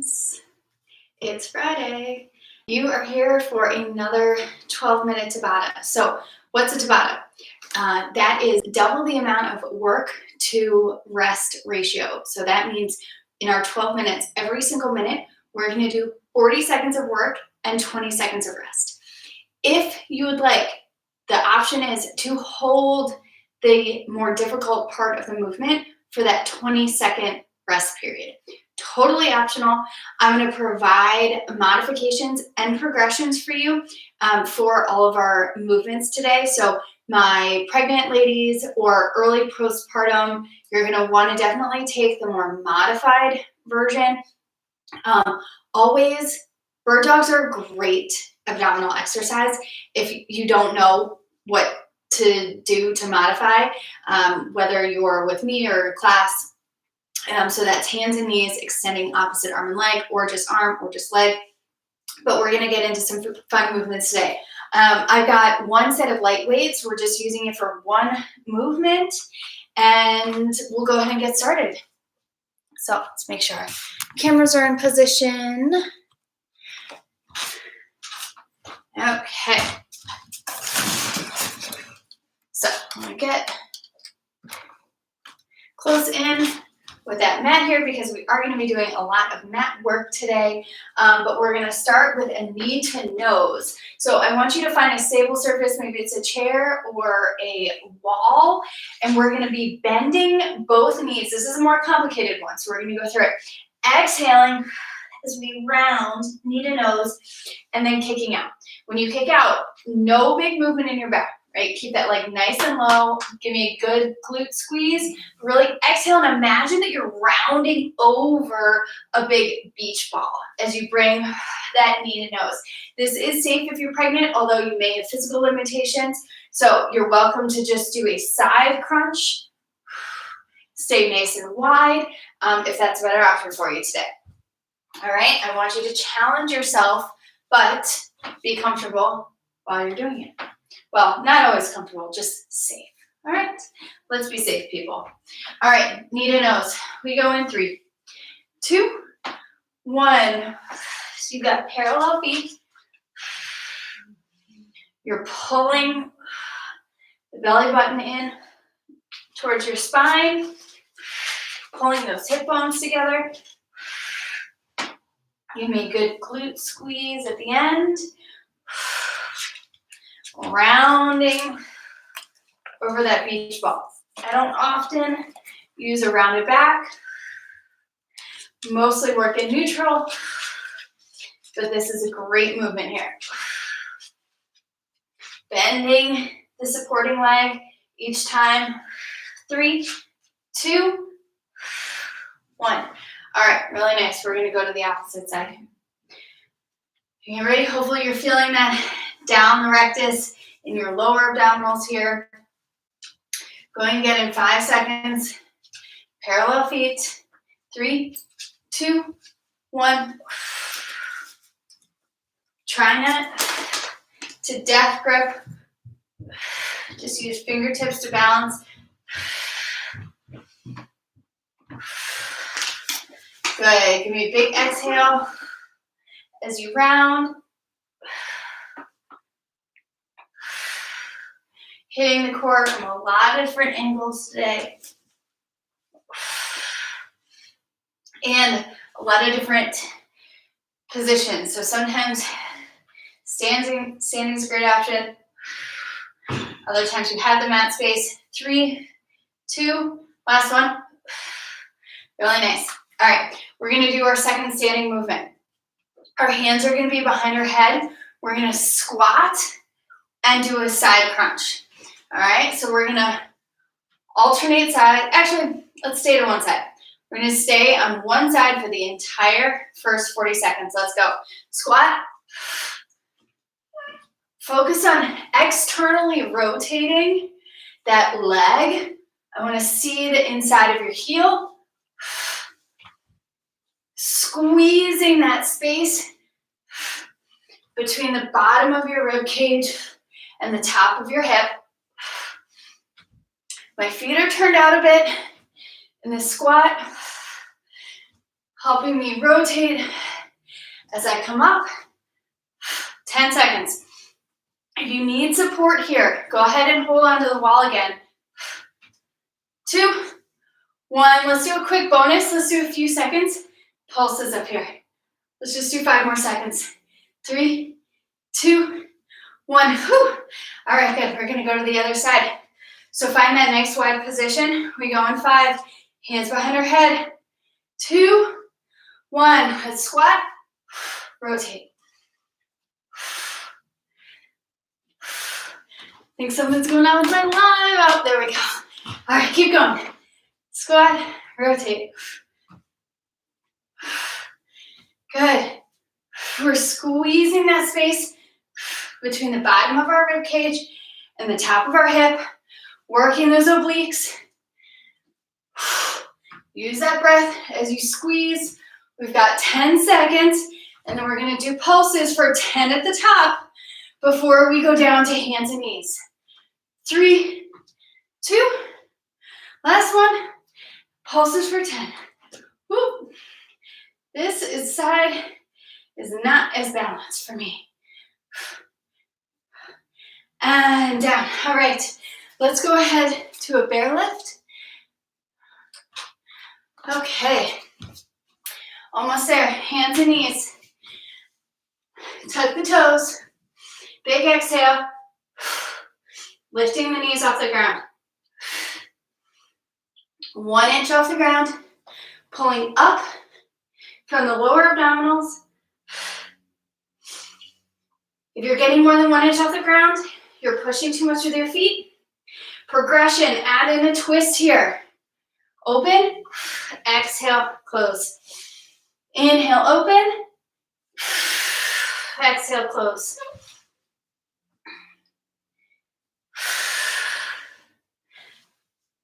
friends. It's Friday. You are here for another 12-minute Tabata. So what's a Tabata? That is double the amount of work to rest ratio. So that means in our 12 minutes, every single minute, we're going to do 40 seconds of work and 20 seconds of rest. If you would like, the option is to hold the more difficult part of the movement for that 20-second rest period. Totally optional. I'm going to provide modifications and progressions for you for all of our movements today. So my pregnant ladies or early postpartum, you're going to want to definitely take the more modified version. Always, bird dogs are a great abdominal exercise if you don't know what to do to modify, whether you're with me or class. So that's hands and knees, extending opposite arm and leg, or just arm or just leg. But we're going to get into some fun movements today. I've got one set of light weights. We're just using it for one movement, and we'll go ahead and get started. So let's make sure our cameras are in position. Okay. So I'm going to get close in with that mat here because we are going to be doing a lot of mat work today, but we're going to start with a knee to nose. So I want you to find a stable surface, maybe it's a chair or a wall, and we're going to be bending both knees. This is a more complicated one, so we're going to go through it. Exhaling as we round knee to nose, and then kicking out. When you kick out, no big movement in your back. Right? Keep that leg nice and low. Give me a good glute squeeze. Really exhale and imagine that you're rounding over a big beach ball as you bring that knee to nose. This is safe if you're pregnant, although you may have physical limitations. So you're welcome to just do a side crunch. Stay nice and wide if that's a better option for you today. All right, I want you to challenge yourself, but be comfortable while you're doing it. Well, not always comfortable, just safe. All right, let's be safe, people. All right, knee to nose. We go in 3, 2, 1. So you've got parallel feet. You're pulling the belly button in towards your spine, pulling those hip bones together. Give me a good glute squeeze at the end. Rounding over that beach ball. I don't often use a rounded back. Mostly work in neutral, but this is a great movement here. Bending the supporting leg each time. 3, 2, 1. All right, really nice. We're going to go to the opposite side. You get ready? Hopefully you're feeling that down the rectus in your lower abdominals here. Going again in 5 seconds. Parallel feet. 3, 2, 1. Try not to death grip. Just use fingertips to balance. Good. Give me a big exhale as you round. Hitting the core from a lot of different angles today. And a lot of different positions. So sometimes standing is a great option. Other times you have the mat space. 3, 2, last one. Really nice. All right, we're going to do our second standing movement. Our hands are going to be behind our head. We're going to squat and do a side crunch. All right, so we're going to alternate side. Actually, let's stay to one side. We're going to stay on one side for the entire first 40 seconds. Let's go. Squat. Focus on externally rotating that leg. I want to see the inside of your heel. Squeezing that space between the bottom of your rib cage and the top of your hip. My feet are turned out a bit in the squat. helping me rotate as I come up. 10 seconds. If you need support here, go ahead and hold on to the wall again. 2, 1. Let's do a quick bonus. Let's do a few seconds. Pulses up here. Let's just do 5 more seconds. 3, 2, 1. Whew. All right, good. We're gonna go to the other side. So find that nice wide position. We go in 5. Hands behind our head. 2, 1. Let's squat. Rotate. I think something's going on with my live. Oh, there we go. All right, keep going. Squat, rotate. Good. We're squeezing that space between the bottom of our rib cage and the top of our hip, working those obliques. Use that breath as you squeeze. We've got 10 seconds, and then we're gonna do pulses for 10 at the top before we go down to hands and knees. 3, 2, last one. Pulses for 10. Woo. This side is not as balanced for me. And down. All right, let's go ahead to a bear lift. Okay, almost there. Hands and knees. Tuck the toes. Big exhale. Lifting the knees off the ground. 1 inch off the ground. Pulling up from the lower abdominals. If you're getting more than 1 inch off the ground, you're pushing too much with your feet. Progression, add in a twist here. Open, exhale, close. Inhale, open. Exhale, close.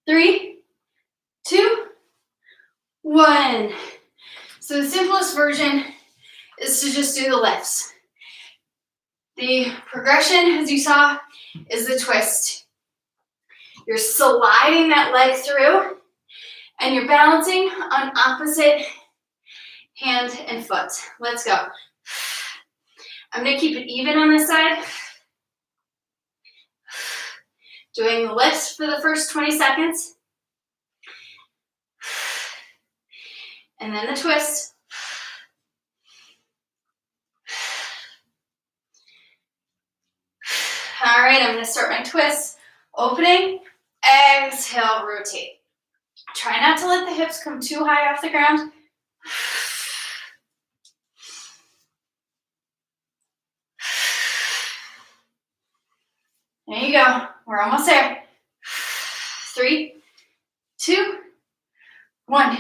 Three, 2, 1. So the simplest version is to just do the lifts. The progression, as you saw, is the twist. You're sliding that leg through, and you're balancing on opposite hand and foot. Let's go. I'm gonna keep it even on this side. Doing the lifts for the first 20 seconds. And then the twist. All right, I'm gonna start my twist. Opening, exhale, rotate. Try not to let the hips come too high off the ground. There you go. We're almost there. 3, 2, 1.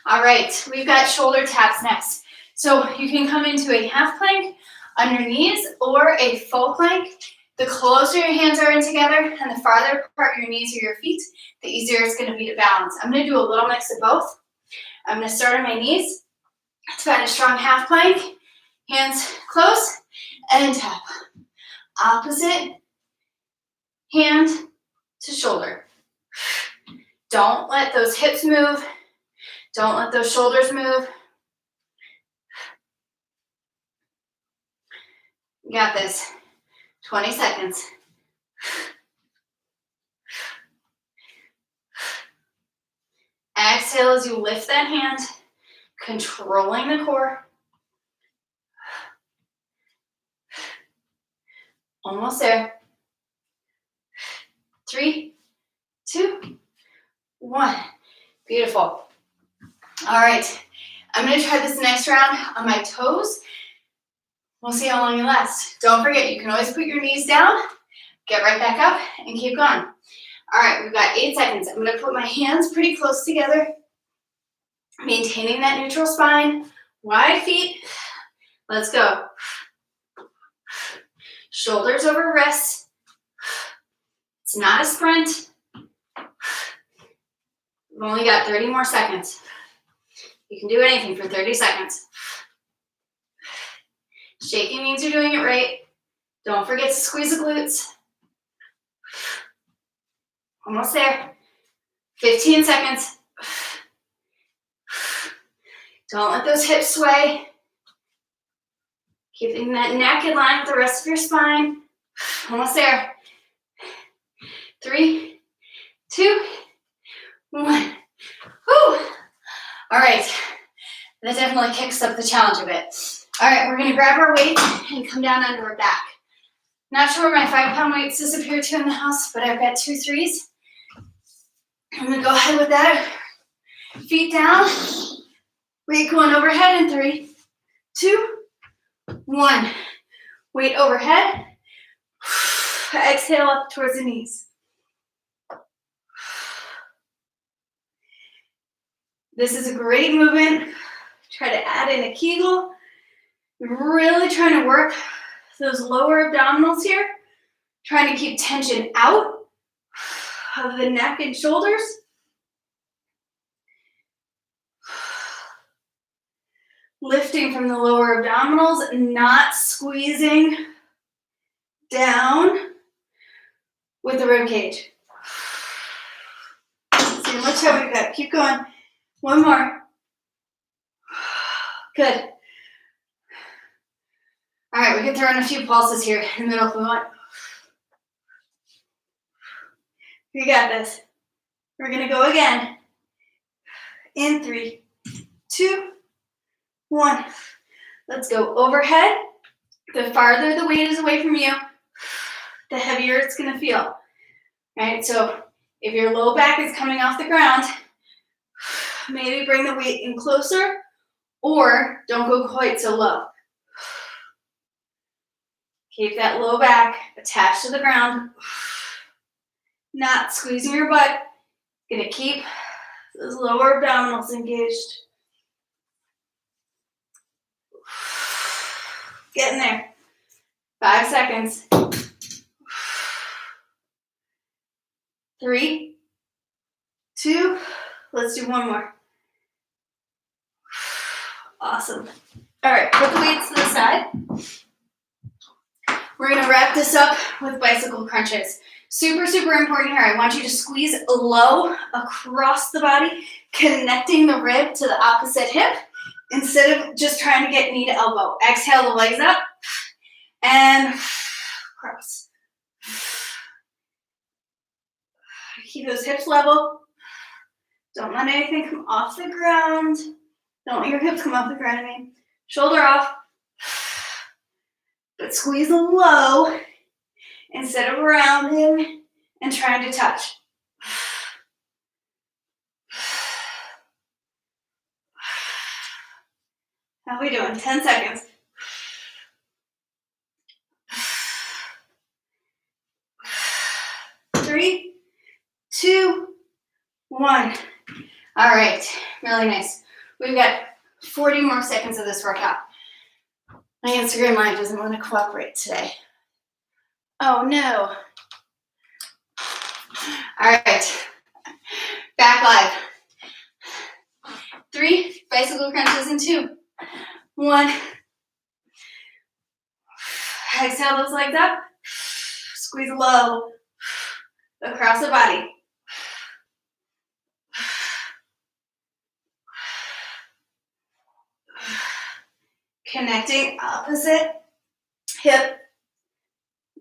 All right, we've got shoulder taps next. So you can come into a half plank on your knees or a full plank. The closer your hands are in together and the farther apart your knees or your feet, the easier it's going to be to balance. I'm going to do a little mix of both. I'm going to start on my knees to find a strong half plank. Hands close and tap. Opposite hand to shoulder. Don't let those hips move. Don't let those shoulders move. You got this. 20 seconds. Exhale as you lift that hand, controlling the core. Almost there. 3, 2, 1. Beautiful. All right. I'm going to try this next round on my toes. We'll see how long you last. Don't forget, you can always put your knees down, get right back up, and keep going. All right, we've got 8 seconds. I'm going to put my hands pretty close together, maintaining that neutral spine, wide feet. Let's go. Shoulders over wrists. It's not a sprint. We've only got 30 more seconds. You can do anything for 30 seconds. Shaking means you're doing it right. Don't forget to squeeze the glutes. Almost there. 15 seconds. Don't let those hips sway. Keeping that neck in line with the rest of your spine. Almost there. 3, 2, 1. Woo! All right. That definitely kicks up the challenge a bit. All right, we're gonna grab our weight and come down onto our back. Not sure where my 5-pound weights disappeared to in the house, but I've got 2 3s. I'm gonna go ahead with that. Feet down. Weight going overhead in 3, 2, 1. Weight overhead. Exhale up towards the knees. This is a great movement. Try to add in a Kegel. You're really trying to work those lower abdominals here. Trying to keep tension out of the neck and shoulders. Lifting from the lower abdominals, not squeezing down with the rib cage. See how much time we've got. Keep going. One more. Good. All right, we can throw in a few pulses here in the middle if we want. You got this. We're gonna go again. In 3, 2, 1. Let's go overhead. The farther the weight is away from you, the heavier it's gonna feel. All right, so if your low back is coming off the ground, maybe bring the weight in closer, or don't go quite so low. Keep that low back attached to the ground, not squeezing your butt. Gonna keep those lower abdominals engaged. Getting there. 5 seconds. 3, 2, let's do one more. Awesome. All right, put the weights to the side. We're gonna wrap this up with bicycle crunches. Super, super important here. I want you to squeeze low across the body, connecting the rib to the opposite hip instead of just trying to get knee to elbow. Exhale the legs up and cross. Keep those hips level. Don't let anything come off the ground. Don't let your hips come off the ground. I mean, shoulder off. But squeeze low instead of rounding and trying to touch. How are we doing? 10 seconds. 3, 2, 1. All right, really nice. We've got 40 more seconds of this workout. My Instagram Live doesn't want to cooperate today. Oh no. All right, back live. 3 bicycle crunches in 2, 1. Exhale those legs up. Squeeze low across the body. Connecting opposite hip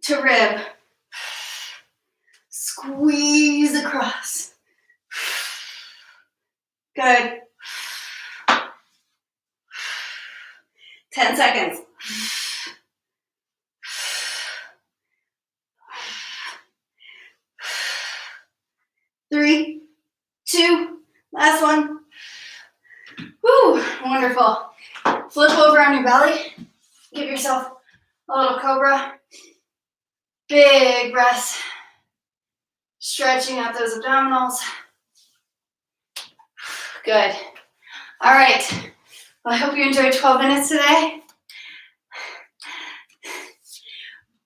to rib. Squeeze across. Good. 10 seconds. 3, 2, last one. Woo, wonderful. Flip over on your belly. Give yourself a little cobra. Big breaths. Stretching out those abdominals. Good. All right. Well, I hope you enjoyed 12 minutes today.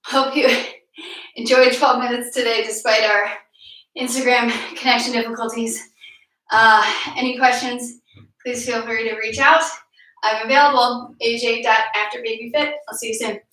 Hope you enjoyed 12 minutes today despite our Instagram connection difficulties. Any questions, please feel free to reach out. I'm available, aj.afterbabyfit. I'll see you soon.